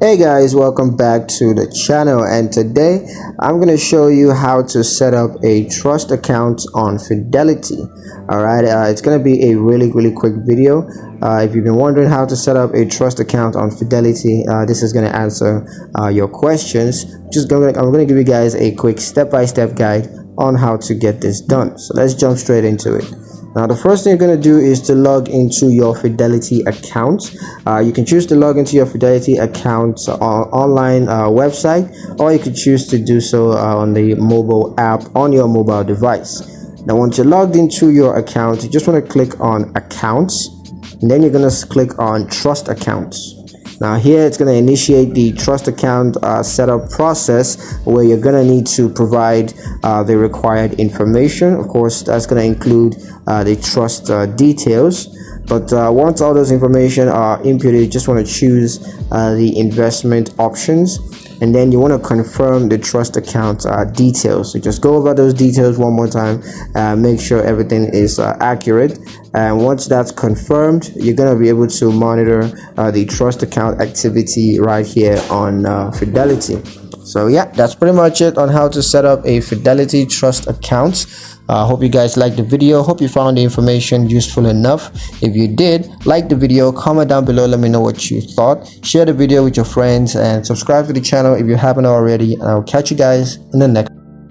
Hey guys, welcome back to the channel, and today I'm going to show you how to set up a trust account on Fidelity. Alright, it's going to be a really quick video. If you've been wondering how to set up a trust account on Fidelity, this is going to answer your questions. I'm going to give you guys a quick step-by-step guide on how to get this done. So let's jump straight into it. Now, the first thing you're going to do is to log into your Fidelity account. You can choose to log into your Fidelity account online website, or you could choose to do so on the mobile app on your mobile device. Now, once you're logged into your account, you just want to click on Accounts, and then you're going to click on Trust Accounts. Now here it's going to initiate the trust account setup process, where you're going to need to provide the required information. Of course, that's going to include the trust details. But once all those information are inputted, you just want to choose the investment options, and then you want to confirm the trust account details. So just go over those details one more time, make sure everything is accurate. And once that's confirmed, you're going to be able to monitor the trust account activity right here on Fidelity. So yeah, that's pretty much it on how to set up a Fidelity trust account. Hope you guys liked the video. Hope you found the information useful enough. If you did, like the video, comment down below, let me know what you thought. Share the video with your friends and subscribe to the channel if you haven't already. And I'll catch you guys in the next